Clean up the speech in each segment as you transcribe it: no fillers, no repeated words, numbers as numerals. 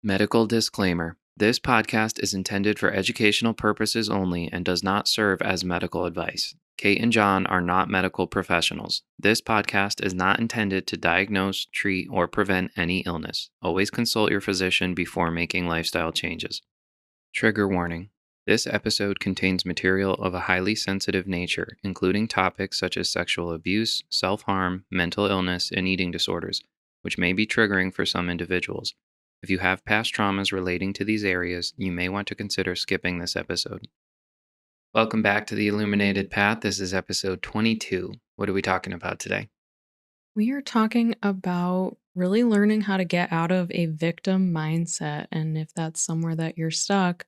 Medical disclaimer. This podcast is intended for educational purposes only and does not serve as medical advice. Kate and John are not medical professionals. This podcast is not intended to diagnose, treat, or prevent any illness. Always consult your physician before making lifestyle changes. Trigger warning. This episode contains material of a highly sensitive nature, including topics such as sexual abuse, self-harm, mental illness, and eating disorders, which may be triggering for some individuals. If you have past traumas relating to these areas, you may want to consider skipping this episode. Welcome back to the Illuminated Path. This is episode 22. What are we talking about today? We are talking about really learning how to get out of a victim mindset, and if that's somewhere that you're stuck,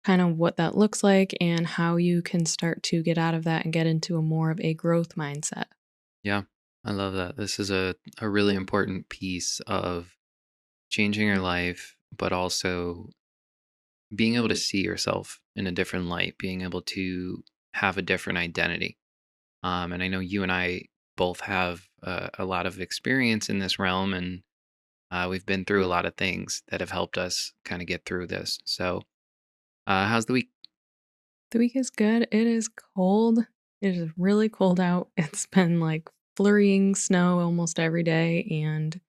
kind of what that looks like and how you can start to get out of that and get into a more of a growth mindset. Yeah, I love that. This is a really important piece of changing your life, but also being able to see yourself in a different light, being able to have a different identity. And I know you and I both have a lot of experience in this realm, and we've been through a lot of things that have helped us kind of get through this. So, how's the week? The week is good. It is cold. It is really cold out. It's been like flurrying snow almost every day, and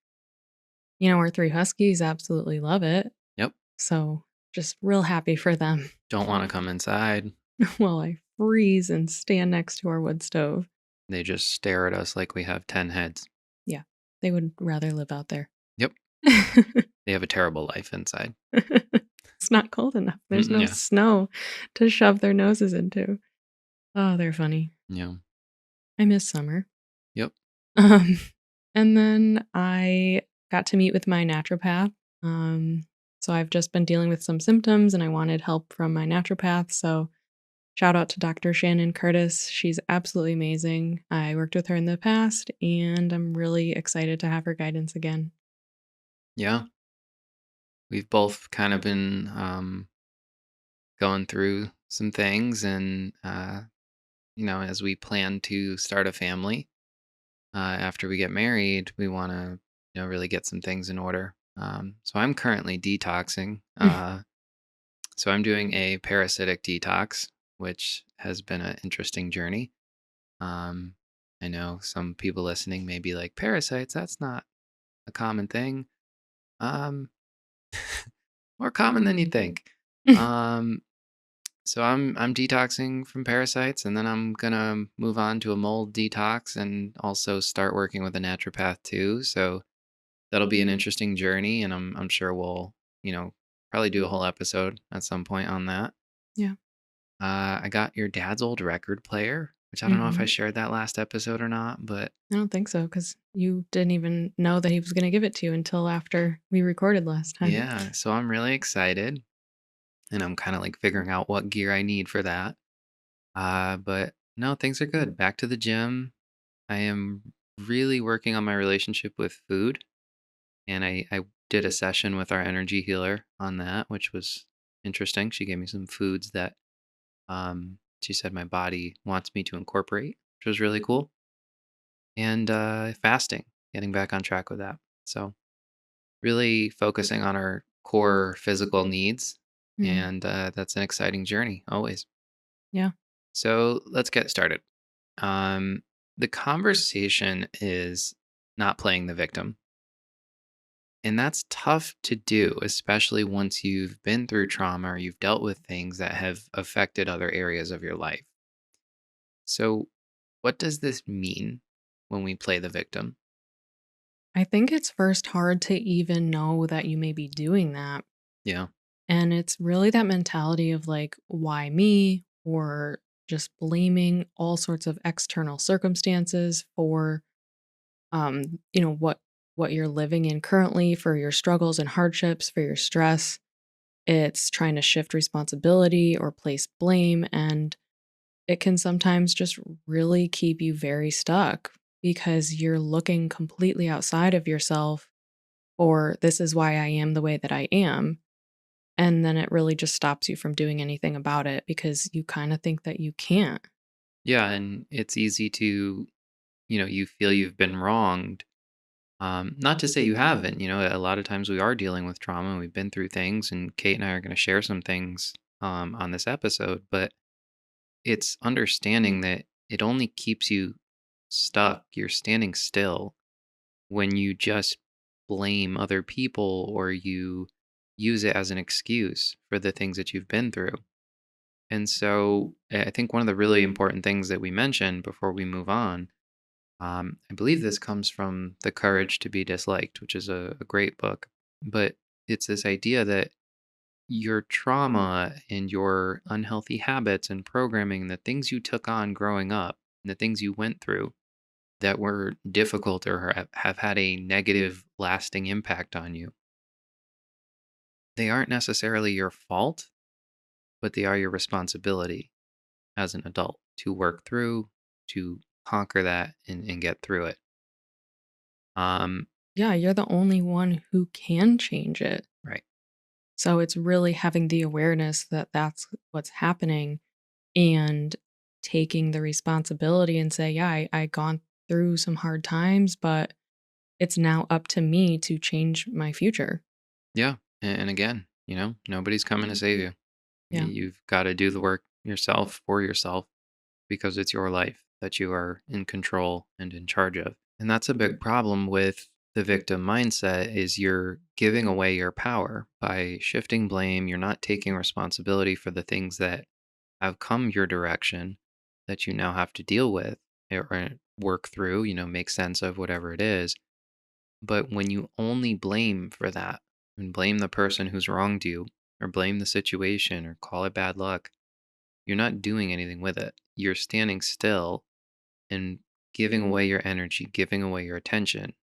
our three huskies absolutely love it. Yep. So, just real happy for them. Don't want to come inside. While I freeze and stand next to our wood stove. They just stare at us like we have 10 heads. Yeah, they would rather live out there. Yep. They have a terrible life inside. It's not cold enough. There's no Yeah. snow to shove their noses into. Oh, they're funny. Yeah. I miss summer. Yep. Um, and then I got to meet with my naturopath. So I've just been dealing with some symptoms and I wanted help from my naturopath. So shout out to Dr. Shannon Curtis. She's absolutely amazing. I worked with her in the past and I'm really excited to have her guidance again. Yeah. We've both kind of been going through some things, and as we plan to start a family after we get married, we want to really get some things in order. So I'm currently detoxing. So I'm doing a parasitic detox, which has been an interesting journey. um, I know some people listening may be like, parasites, that's not a common thing. um, More common than you think. um, So I'm detoxing from parasites, and then I'm gonna move on to a mold detox, and also start working with a naturopath too. So that'll be an interesting journey, and I'm sure we'll probably do a whole episode at some point on that. Yeah. I got your dad's old record player, which I don't know if I Mhm. shared that last episode or not, but I don't think so because you didn't even know that he was going to give it to you until after we recorded last time. yeah. So I'm really excited, and I'm kind of like figuring out what gear I need for that. But no, things are good. Back to the gym. I am really working on my relationship with food, and I did a session with our energy healer on that, which was interesting. She gave me some foods that she said my body wants me to incorporate, which was really cool. And fasting, getting back on track with that. So really focusing on our core physical needs, Mm, and that's an exciting journey always. yeah. So let's get started. Um, the conversation is not playing the victim. And that's tough to do, especially once you've been through trauma or you've dealt with things that have affected other areas of your life. So, what does this mean when we play the victim? I think it's first hard to even know that you may be doing that. Yeah. And it's really that mentality of like, why me? Or just blaming all sorts of external circumstances for what you're living in currently, for your struggles and hardships, for your stress. It's trying to shift responsibility or place blame, and it can sometimes just really keep you very stuck because you're looking completely outside of yourself, or this is why I am the way that I am. And then it really just stops you from doing anything about it because you kind of think that you can't. Yeah. And it's easy to, you feel you've been wronged, Not to say you haven't, a lot of times we are dealing with trauma and we've been through things, and Kate and I are going to share some things on this episode, but it's understanding that it only keeps you stuck. You're standing still when you just blame other people or you use it as an excuse for the things that you've been through. And so I think one of the really important things that we mentioned before we move on, I believe this comes from The Courage to Be Disliked, which is a great book. But it's this idea that your trauma and your unhealthy habits and programming, the things you took on growing up, and the things you went through that were difficult or have had a negative, lasting impact on you, they aren't necessarily your fault, but they are your responsibility as an adult to work through, to conquer that and get through it. Um, Yeah, you're the only one who can change it. right. So it's really having the awareness that that's what's happening and taking the responsibility and say, yeah, I gone through some hard times, but it's now up to me to change my future. Yeah. And again, nobody's coming to save you. Yeah. You've got to do the work yourself for yourself because it's your life that you are in control and in charge of. And that's a big problem with the victim mindset is you're giving away your power by shifting blame. You're not taking responsibility for the things that have come your direction that you now have to deal with or work through, make sense of whatever it is. But when you only blame for that and blame the person who's wronged you or blame the situation or call it bad luck, you're not doing anything with it. You're standing still and giving away your energy, giving away your attention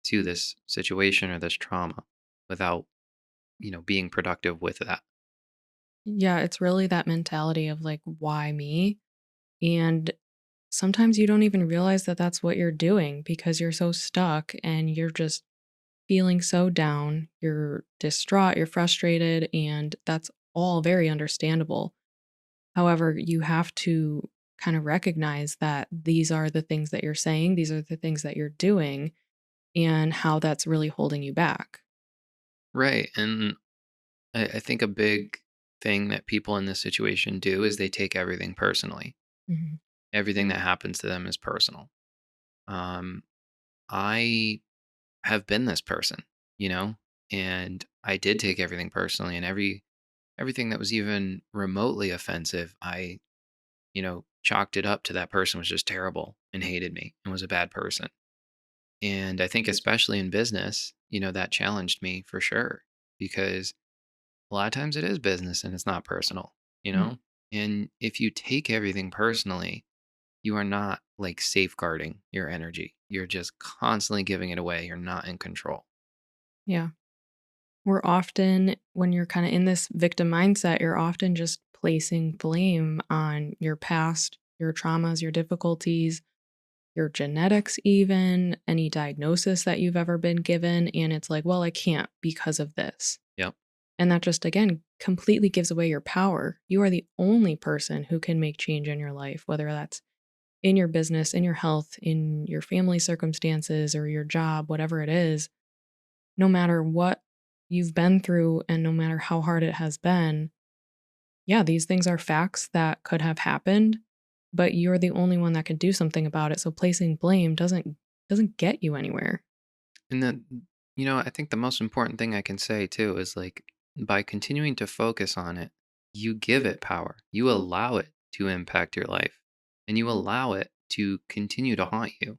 to this situation or this trauma without, being productive with that. Yeah, it's really that mentality of like, why me? And sometimes you don't even realize that that's what you're doing because you're so stuck and you're just feeling so down. You're distraught, you're frustrated, and that's all very understandable. However, you have to kind of recognize that these are the things that you're saying, these are the things that you're doing, and how that's really holding you back. Right. And I think a big thing that people in this situation do is they take everything personally. Mhm. Everything that happens to them is personal. Um, I have been this person, you know, and I did take everything personally, and everything that was even remotely offensive, I, chalked it up to that person was just terrible and hated me and was a bad person. And I think especially in business, that challenged me for sure because a lot of times it is business and it's not personal, you Mhm. know? And if you take everything personally, you are not like safeguarding your energy. You're just constantly giving it away. You're not in control. Yeah. We're often, when you're kind of in this victim mindset, you're often just placing blame on your past, your traumas, your difficulties, your genetics, even any diagnosis that you've ever been given. And it's like, well, I can't because of this. Yep. And that just, again, completely gives away your power. You are the only person who can make change in your life, whether that's in your business, in your health, in your family circumstances, or your job, whatever it is. No matter what you've been through and no matter how hard it has been, yeah, these things are facts that could have happened, but you're the only one that can do something about it. So placing blame doesn't get you anywhere. And then, I think the most important thing I can say too is like by continuing to focus on it, you give it power. You allow it to impact your life and you allow it to continue to haunt you.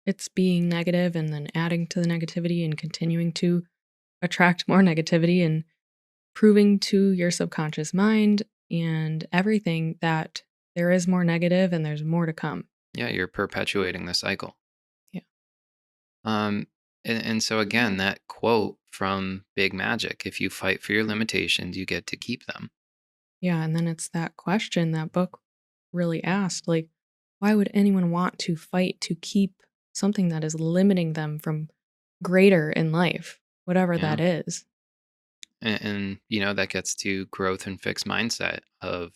It's being negative and then adding to the negativity and continuing to attract more negativity and proving to your subconscious mind and everything that there is more negative and there's more to come. Yeah, you're perpetuating the cycle. Yeah. Um, and so again, that quote from Big Magic, if you fight for your limitations, you get to keep them. Yeah, and then it's that question that book really asked, like, why would anyone want to fight to keep something that is limiting them from greater in life, whatever Yeah. that is? And that gets to growth and fixed mindset of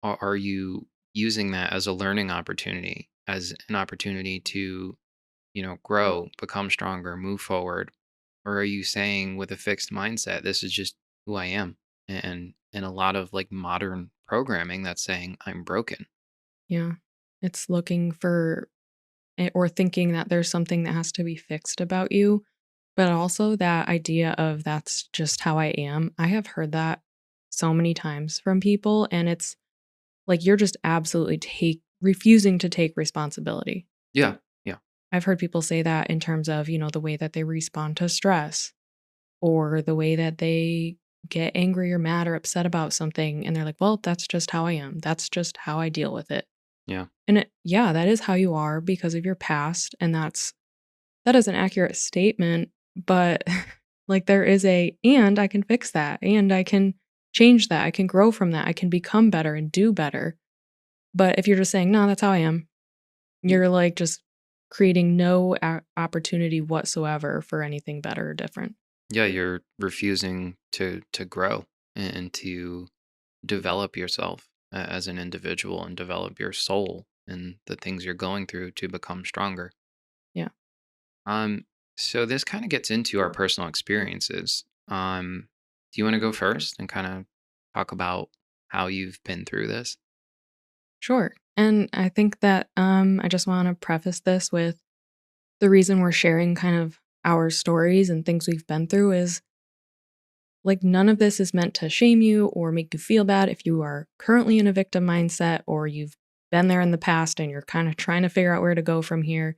are you using that as a learning opportunity, as an opportunity to grow, become stronger, move forward? Or are you saying with a fixed mindset, this is just who I am? And a lot of like modern programming that's saying I'm broken. Yeah. It's looking for or thinking that there's something that has to be fixed about you, but also that idea of that's just how I am. I have heard that so many times from people, and it's like you're just absolutely refusing to take responsibility. Yeah. Yeah. I've heard people say that in terms of, the way that they respond to stress or the way that they get angry or mad or upset about something. And they're like, well, that's just how I am. That's just how I deal with it. Yeah. And yeah, that is how you are because of your past. And that is an accurate statement. But like and I can fix that and I can change that. I can grow from that. I can become better and do better. But if you're just saying, no, that's how I am, Y- you're like just creating no opportunity whatsoever for anything better or different. Yeah. You're refusing to grow and to develop yourself as an individual and develop your soul and the things you're going through to become stronger. Yeah, Um, so this kind of gets into our personal experiences. Do you want to go first and kind of talk about how you've been through this? sure. And I think that I just want to preface this with the reason we're sharing kind of our stories and things we've been through is like none of this is meant to shame you or make you feel bad if you are currently in a victim mindset or you've been there in the past and you're kind of trying to figure out where to go from here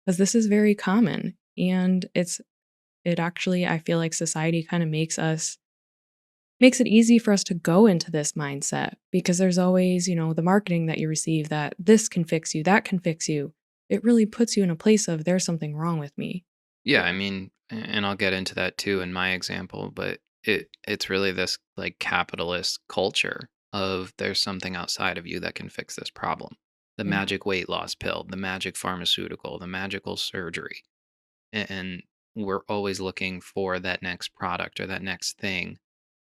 because this is very common and it actually I feel like society kind of makes it easy for us to go into this mindset because there's always, the marketing that you receive that this can fix you, that can fix you. It really puts you in a place of there's something wrong with me. Yeah, I mean, and I'll get into that too in my example, but it's really this like capitalist culture of there's something outside of you that can fix this problem. The Yeah. magic weight loss pill, the magic pharmaceutical, the magical surgery. And we're always looking for that next product or that next thing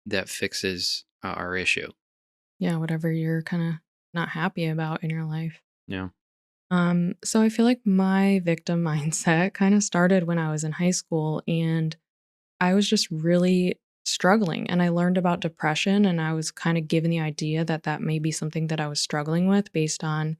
that fixes our issue. Yeah, whatever you're kind of not happy about in your life. Yeah. So I feel like my victim mindset kind of started when I was in high school and I was just really struggling and I learned about depression and I was kind of given the idea that that may be something that I was struggling with based on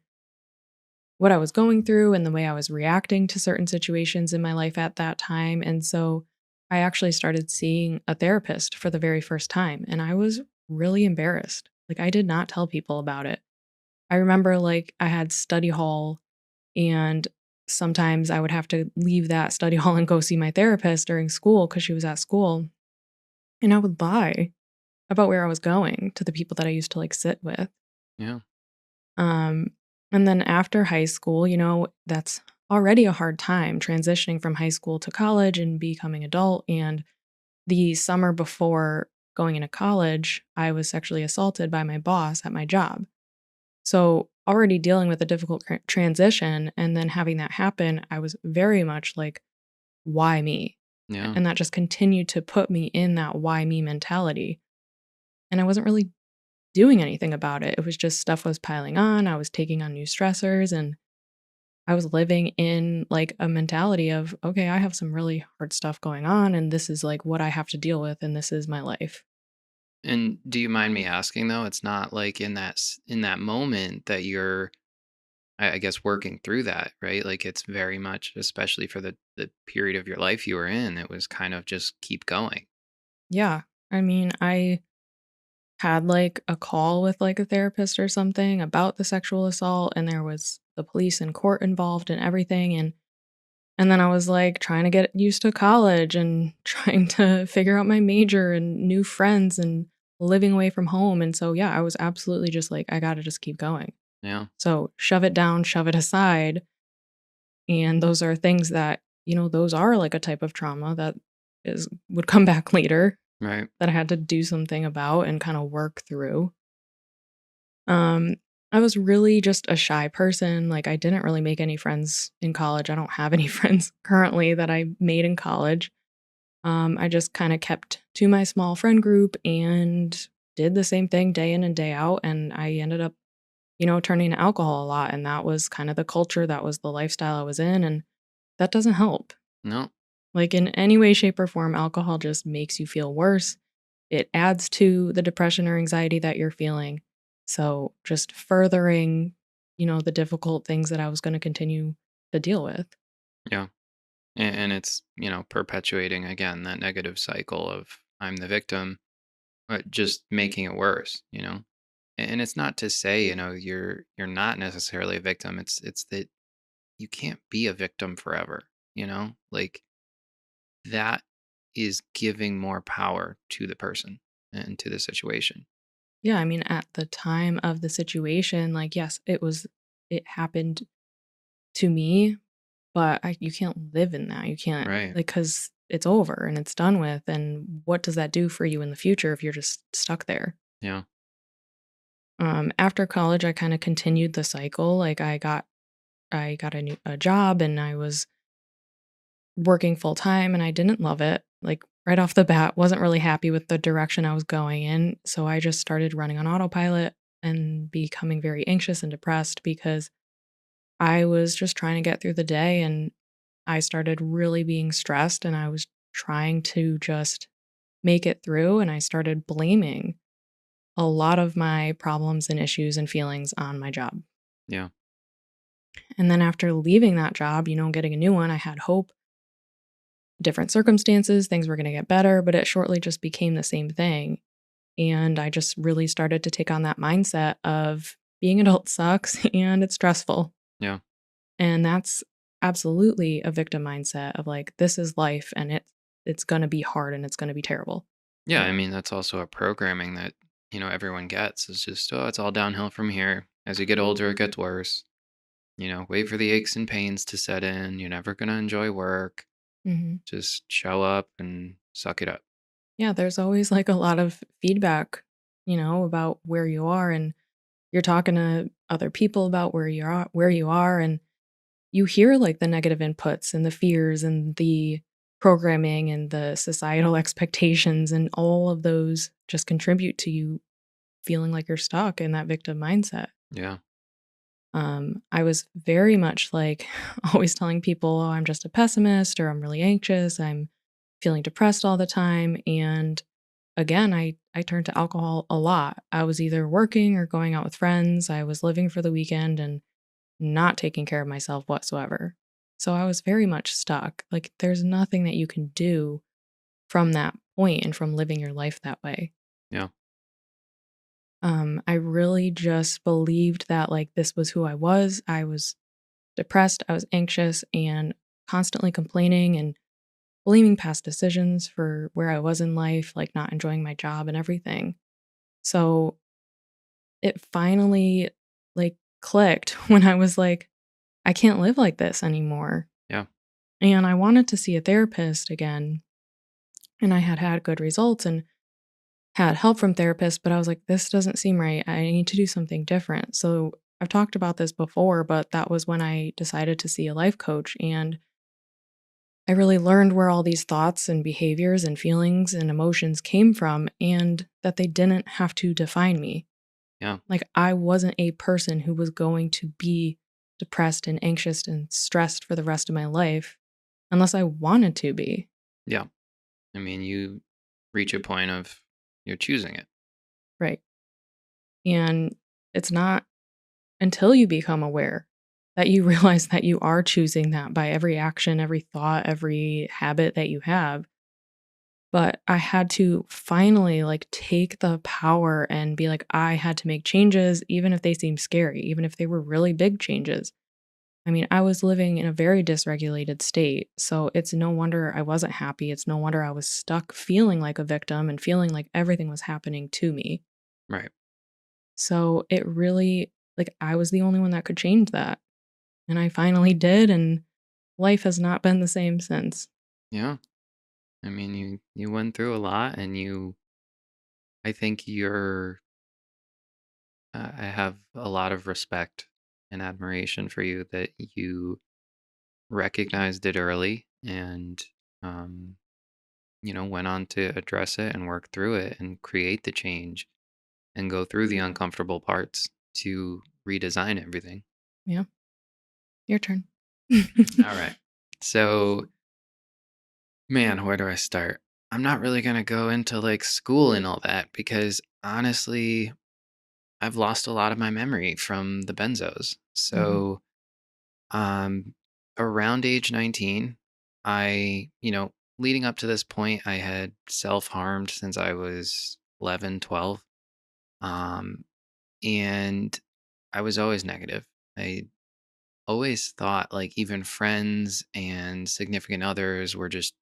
what I was going through and the way I was reacting to certain situations in my life at that time. And so I actually started seeing a therapist for the very first time and I was really embarrassed. Like I did not tell people about it. I remember like I had study hall and sometimes I would have to leave that study hall and go see my therapist during school because she was at school. And I would lie about where I was going to the people that I used to like sit with. Yeah. Um, and then after high school, that's already a hard time transitioning from high school to college and becoming adult. And the summer before going into college, I was sexually assaulted by my boss at my job. So, already dealing with a difficult transition and then having that happen, I was very much like, why me? Yeah. And that just continued to put me in that why me mentality. And I wasn't really doing anything about it. It was just stuff was piling on. I was taking on new stressors and I was living in like a mentality of, okay, I have some really hard stuff going on and this is like what I have to deal with and this is my life. And do you mind me asking though? It's not like in in that moment that you're, I guess, working through that, right? Like it's very much, especially for the period of your life you were in, it was kind of just keep going. Yeah. I mean, I had like a call with like a therapist or something about the sexual assault and there was the police and court involved and everything and then I was like trying to get used to college and trying to figure out my major and new friends and living away from home and so yeah, I was absolutely just like I got to just keep going. Yeah. So shove it down, shove it aside and those are things that, those are like a type of trauma that is would come back later Right. that I had to do something about and kind of work through. Um, I was really just a shy person, like, I didn't really make any friends in college, I don't have any friends currently that I made in college. I just kinda kept to my small friend group and did the same thing day in and day out, and I ended up, turning to alcohol a lot, and that was kind of the culture, that was the lifestyle I was in, and that doesn't help. No. Like, in any way, shape, or form, alcohol just makes you feel worse. It adds to the depression or anxiety that you're feeling. So, just furthering, the difficult things that I was gonna continue to deal with. Yeah. And it's, perpetuating again that negative cycle of I'm the victim, but just making it worse, And it's not to say, you're not necessarily a victim. It's that you can't be a victim forever, Like that is giving more power to the person and to the situation. Yeah, I mean, at the time of the situation, like, yes, it happened to me, but you can't live in that. You can't, Right. like, because it's over and it's done with. And what does that do for you in the future if you're just stuck there? Yeah. After college, I kind of continued the cycle. Like, I got a job and I was working full time and I didn't love it. Like, right off the bat, wasn't really happy with the direction I was going in. So I just started running on autopilot and becoming very anxious and depressed because I was just trying to get through the day, and I started really being stressed and I was trying to just make it through, and I started blaming a lot of my problems and issues and feelings on my job. Yeah. And then after leaving that job, getting a new one, I had hope, different circumstances, things were going to get better, but it shortly just became the same thing. And I just really started to take on that mindset of being adult sucks and it's stressful. Yeah. And that's absolutely a victim mindset of like, this is life and it's going to be hard and it's going to be terrible. Yeah. I mean, that's also a programming that, everyone gets. It's just, oh, it's all downhill from here. As you get older, it gets worse. Wait for the aches and pains to set in. You're never going to enjoy work. Hmm. Just show up and suck it up. Yeah, there's always like a lot of feedback, about where you are, and you're talking to other people about where you are, and you hear like the negative inputs and the fears and the programming and the societal expectations, and all of those just contribute to you feeling like you're stuck in that victim mindset. Yeah. I was very much like always telling people, oh, I'm just a pessimist or I'm really anxious. I'm feeling depressed all the time. And again, I turned to alcohol a lot. I was either working or going out with friends. I was living for the weekend and not taking care of myself whatsoever. So I was very much stuck. Like, there's nothing that you can do from that point and from living your life that way. Yeah. I really just believed that like this was who I was. I was depressed, I was anxious and constantly complaining and blaming past decisions for where I was in life, like not enjoying my job and everything. So it finally like clicked when I was like, I can't live like this anymore. Yeah. And I wanted to see a therapist again. And I had good results and had help from therapists, but I was like, this doesn't seem right. I need to do something different. So I've talked about this before, but that was when I decided to see a life coach. And I really learned where all these thoughts and behaviors and feelings and emotions came from and that they didn't have to define me. Yeah. Like, I wasn't a person who was going to be depressed and anxious and stressed for the rest of my life unless I wanted to be. Yeah. I mean, you reach a point of you're choosing it. Right. And it's not until you become aware that you realize that you are choosing that by every action, every thought, every habit that you have. But I had to finally like take the power and be like, I had to make changes, even if they seemed scary, even if they were really big changes. I mean, I was living in a very dysregulated state. So it's no wonder I wasn't happy. It's no wonder I was stuck feeling like a victim and feeling like everything was happening to me. Right. So it really, like, I was the only one that could change that. And I finally did. And life has not been the same since. Yeah. I mean, you went through a lot, and I think you're. I have a lot of respect and admiration for you that you recognized it early and, um, went on to address it and work through it and create the change and go through the uncomfortable parts to redesign everything. Yeah. Your turn. All right. So, man, where do I start? I'm not really going to go into like school and all that because honestly, I've lost a lot of my memory from the benzos. Mhm, So, um, around age 19, leading up to this point, I had self harmed since I was 11, 12. Um, and I was always negative. I always thought like even friends and significant others were just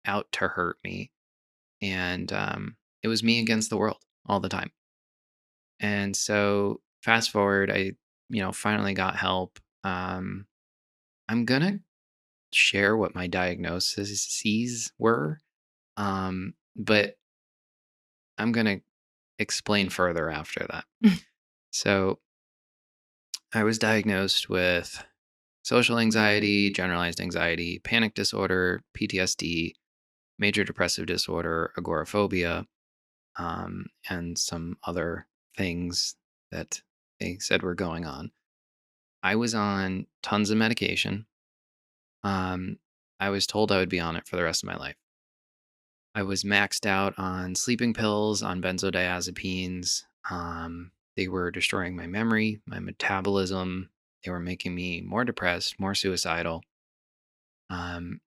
out to hurt me. And it was me against the world all the time. And so fast forward, I finally got help. I'm gonna share what my diagnoses were, but I'm gonna explain further after that. So I was diagnosed with social anxiety, generalized anxiety, panic disorder, PTSD, major depressive disorder, agoraphobia, and some other things that they said were going on. I was on tons of medication. Um, I was told I would be on it for the rest of my life. I was maxed out on sleeping pills, on benzodiazepines. They were destroying my memory, my metabolism. They were making me more depressed, more suicidal. Um,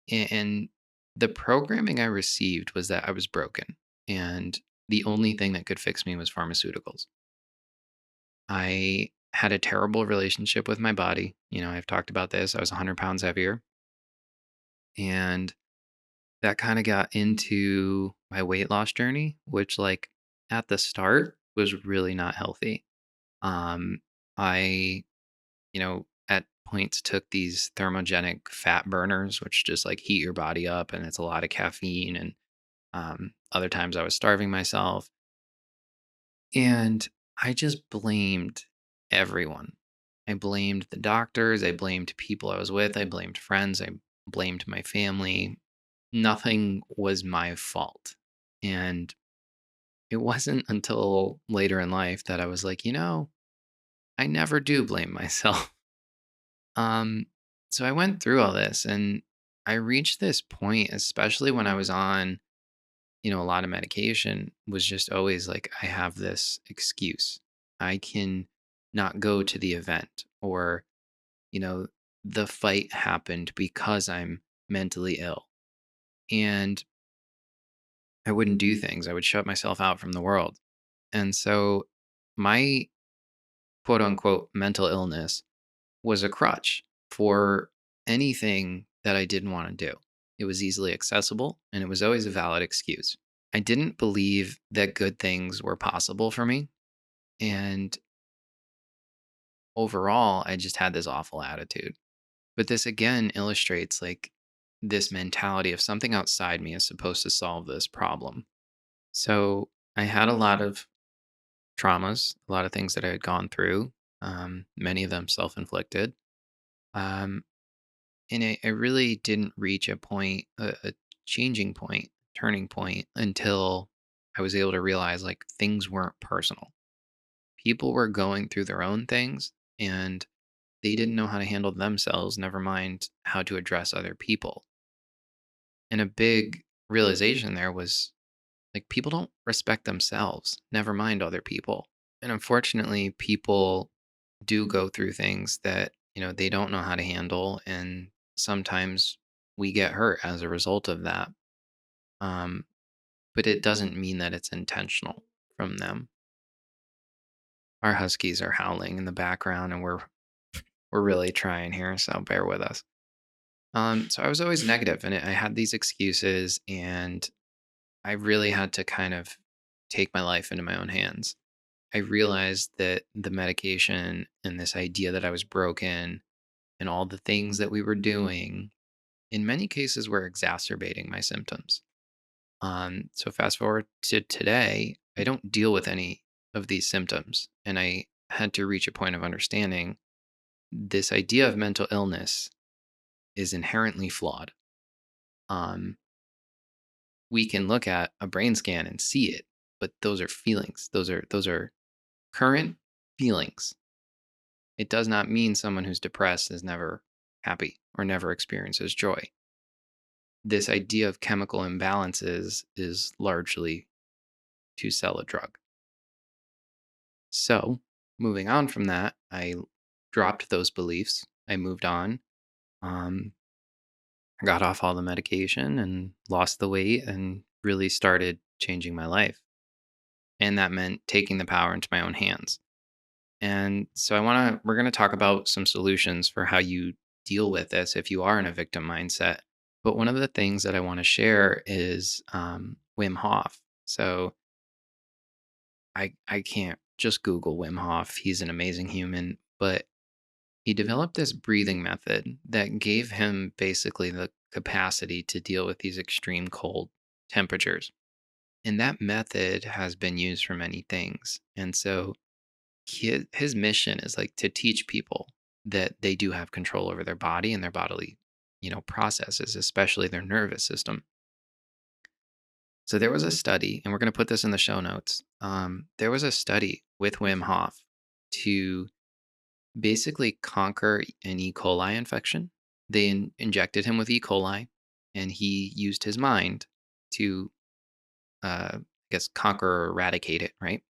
and the programming I received was that I was broken, and the only thing that could fix me was pharmaceuticals. I had a terrible relationship with my body. I've talked about this. I was 100 pounds heavier. And that kind of got into my weight loss journey, which, like, at the start was really not healthy. I at points took these thermogenic fat burners, which just like heat your body up, and it's a lot of caffeine. And other times I was starving myself. And I just blamed everyone. I blamed the doctors. I blamed people I was with. I blamed friends. I blamed my family. Nothing was my fault. And it wasn't until later in life that I was like, I never do blame myself. Um, so I went through all this and I reached this point, especially when I was on a lot of medication, was just always like, I have this excuse. I can not go to the event, or, you know, the fight happened because I'm mentally ill. And I wouldn't do things. I would shut myself out from the world. And so my quote unquote mental illness was a crutch for anything that I didn't want to do. It was easily accessible and it was always a valid excuse. I didn't believe that good things were possible for me. And overall, I just had this awful attitude. But this again illustrates like this mentality of something outside me is supposed to solve this problem. So I had a lot of traumas, a lot of things that I had gone through, many of them self inflicted. Um, and I really didn't reach a changing point, turning point until I was able to realize like things weren't personal. People were going through their own things and they didn't know how to handle themselves, never mind how to address other people. And a big realization there was like people don't respect themselves, never mind other people. And unfortunately, people do go through things that, they don't know how to handle. And sometimes we get hurt as a result of that. Um, but it doesn't mean that it's intentional from them. Our huskies are howling in the background and we're really trying here, so bear with us. So I was always negative and I had these excuses and I really had to kind of take my life into my own hands. I realized that the medication and this idea that I was broken and all the things that we were doing in many cases were exacerbating my symptoms. So fast forward to today, I don't deal with any of these symptoms. And I had to reach a point of understanding this idea of mental illness is inherently flawed. Um, we can look at a brain scan and see it, but those are feelings. Those are current feelings. It does not mean someone who's depressed is never happy or never experiences joy. This idea of chemical imbalances is largely to sell a drug. So, moving on from that, I dropped those beliefs. I moved on. Um, I got off all the medication and lost the weight and really started changing my life. And that meant taking the power into my own hands. And so we're going to talk about some solutions for how you deal with this if you are in a victim mindset. But one of the things that I want to share is Wim Hof. So I can't just Google Wim Hof. He's an amazing human, but he developed this breathing method that gave him basically the capacity to deal with these extreme cold temperatures. And that method has been used for many things. And so his mission is like to teach people that they do have control over their body and their bodily, processes, especially their nervous system. So there was a study, and we're going to put this in the show notes. There was a study with Wim Hof to basically conquer an E. coli infection. They injected him with E. coli, and he used his mind to, I guess, conquer or eradicate it, right?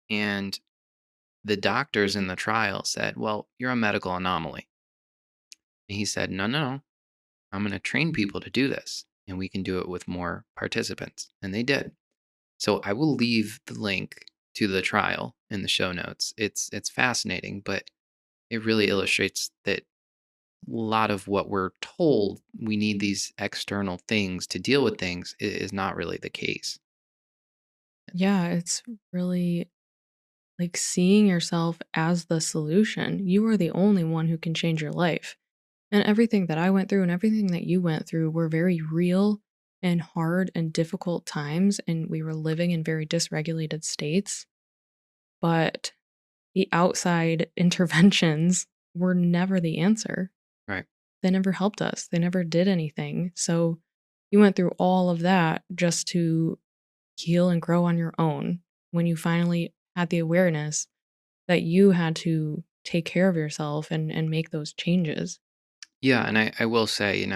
And the doctors in the trial said, "Well, you're a medical anomaly." And he said, "No, no, no. I'm going to train people to do this, and we can do it with more participants." And they did. So I will leave the link to the trial in the show notes. It's fascinating, but it really illustrates that a lot of what we're told we need these external things to deal with things is not really the case. Yeah, it's really like seeing yourself as the solution. You are the only one who can change your life. And everything that I went through and everything that you went through were very real and hard and difficult times. And we were living in very dysregulated states. But the outside interventions were never the answer. Right. They never helped us, they never did anything. So you went through all of that just to heal and grow on your own when you finally had the awareness that you had to take care of yourself and make those changes. Yeah, and I will say,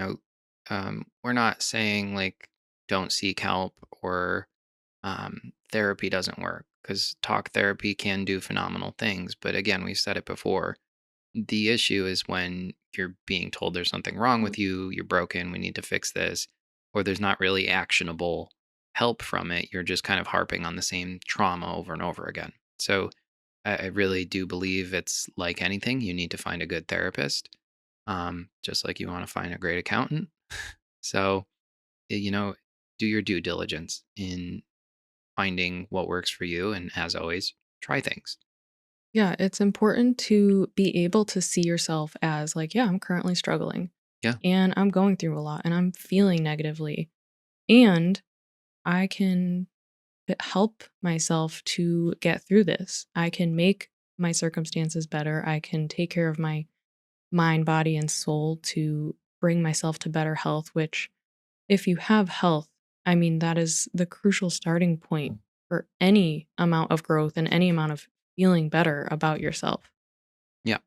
we're not saying like don't seek help or therapy doesn't work because talk therapy can do phenomenal things. But again, we said it before. The issue is when you're being told there's something wrong with you, you're broken, we need to fix this, or there's not really actionable help from it. You're just kind of harping on the same trauma over and over again. So I really do believe it's like anything. You need to find a good therapist, just like you want to find a great accountant. So, you know, do your due diligence in finding what works for you. And as always, try things. Yeah, it's important to be able to see yourself as like, yeah, I'm currently struggling Yeah. and I'm going through a lot and I'm feeling negatively. And I can help myself to get through this. I can make my circumstances better. I can take care of my mind, body, and soul to bring myself to better health, which, if you have health, I mean, that is the crucial starting point for any amount of growth and any amount of feeling better about yourself. Yeah.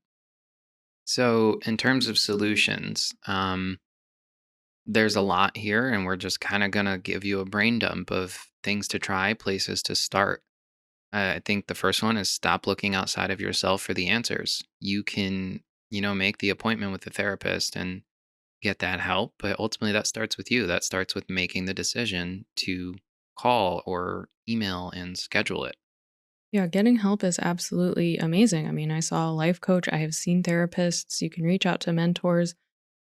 So, in terms of solutions, there's a lot here, and we're just kind of going to give you a brain dump of things to try, places to start. I think the first one is stop looking outside of yourself for the answers. You can, make the appointment with the therapist and get that help, but ultimately that starts with you. That starts with making the decision to call or email and schedule it. Yeah, getting help is absolutely amazing. I mean, I saw a life coach, I have seen therapists, you can reach out to mentors,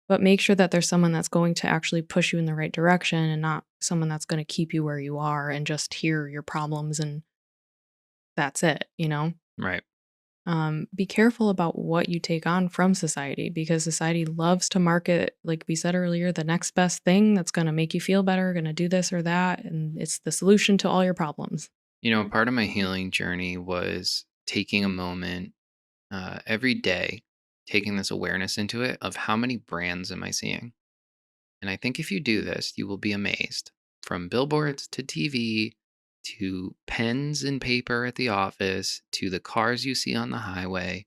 but make sure that there's someone that's going to actually push you in the right direction and not someone that's going to keep you where you are and just hear your problems and that's it, you know? Right. Be careful about what you take on from society because society loves to market, like we said earlier, the next best thing that's going to make you feel better, going to do this or that. And it's the solution to all your problems. Part of my healing journey was taking a moment every day, taking this awareness into it of how many brands am I seeing? And I think if you do this, you will be amazed. From billboards to TV to pens and paper at the office to the cars you see on the highway,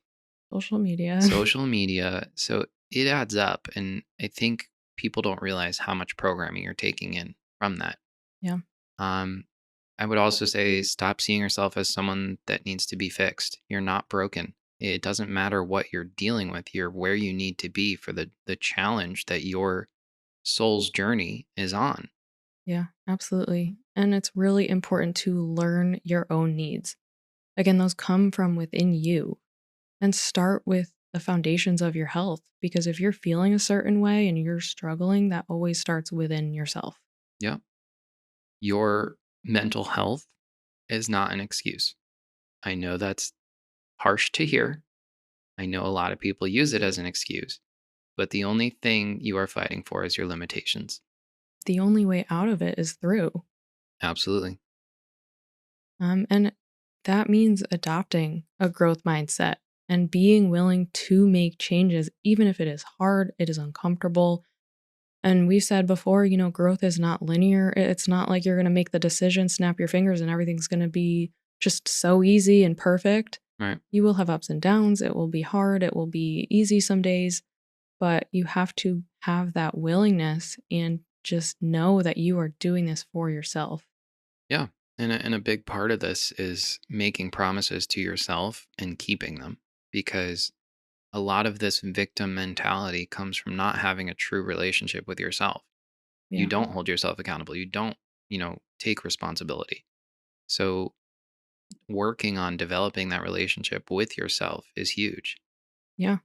Social media. social media. So it adds up. And I think people don't realize how much programming you're taking in from that. Yeah. Um, I would also say stop seeing yourself as someone that needs to be fixed. You're not broken. It doesn't matter what you're dealing with. You're where you need to be for the challenge that your soul's journey is on. Yeah, absolutely. And it's really important to learn your own needs. Again, those come from within you, and start with the foundations of your health, because if you're feeling a certain way and you're struggling, that always starts within yourself. Yeah. Your mental health is not an excuse. I know that's harsh to hear. I know a lot of people use it as an excuse, but the only thing you are fighting for is your limitations. The only way out of it is through. Absolutely. And that means adopting a growth mindset and being willing to make changes, even if it is hard, it is uncomfortable. And we said before, growth is not linear. It's not like you're going to make the decision, snap your fingers, and everything's going to be just so easy and perfect. Right. You will have ups and downs. It will be hard. It will be easy some days, but you have to have that willingness and just know that you are doing this for yourself. Yeah. And a big part of this is making promises to yourself and keeping them because a lot of this victim mentality comes from not having a true relationship with yourself. You Yeah. don't hold yourself accountable. You don't, take responsibility. So working on developing that relationship with yourself is huge. Yeah.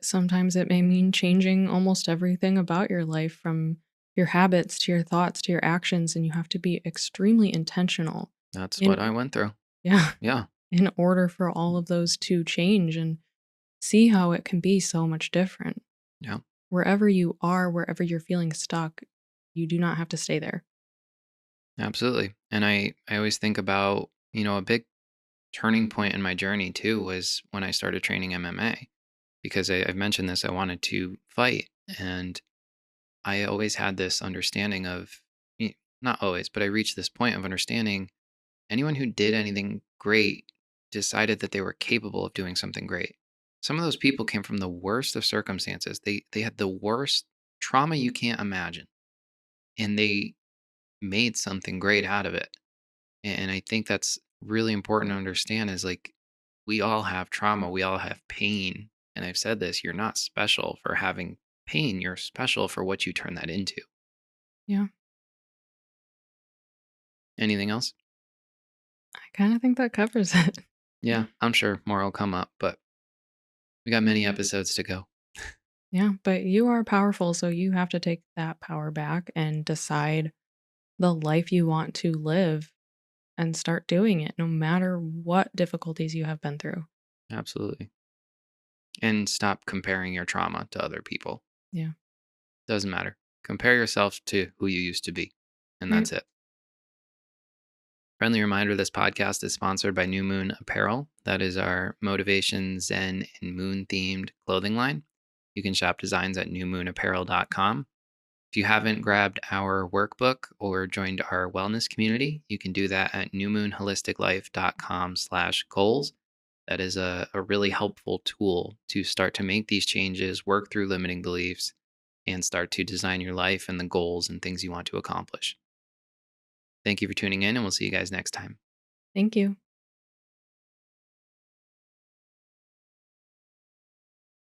Sometimes it may mean changing almost everything about your life, from your habits to your thoughts to your actions, and you have to be extremely intentional That's in what I went through. yeah, Yeah. in order for all of those to change, and see how it can be so much different. Yeah. Wherever you are, wherever you're feeling stuck, you do not have to stay there. Absolutely. And I always think about, a big turning point in my journey too was when I started training MMA because I've mentioned this. I wanted to fight. And I always had this understanding of, not always, but I reached this point of understanding anyone who did anything great decided that they were capable of doing something great. Some of those people came from the worst of circumstances. They had the worst trauma you can't imagine, and they made something great out of it. And I think that's really important to understand is like we all have trauma, we all have pain. And I've said this, you're not special for having pain, you're special for what you turn that into. Yeah, Anything else? I kind of think that covers it. Yeah, I'm sure more will come up, but we got many episodes to go. Yeah, but you are powerful, so you have to take that power back and decide the life you want to live, and start doing it no matter what difficulties you have been through. Absolutely. And stop comparing your trauma to other people. Yeah. Doesn't matter. Compare yourself to who you used to be, and Right. that's it. Friendly reminder, this podcast is sponsored by New Moon Apparel. That is our motivation, zen, and moon themed clothing line. You can shop designs at newmoonapparel.com. If you haven't grabbed our workbook or joined our wellness community, you can do that at newmoonholisticlife.com/goals. That is a really helpful tool to start to make these changes, work through limiting beliefs, and start to design your life and the goals and things you want to accomplish. Thank you for tuning in, and we'll see you guys next time. Thank you.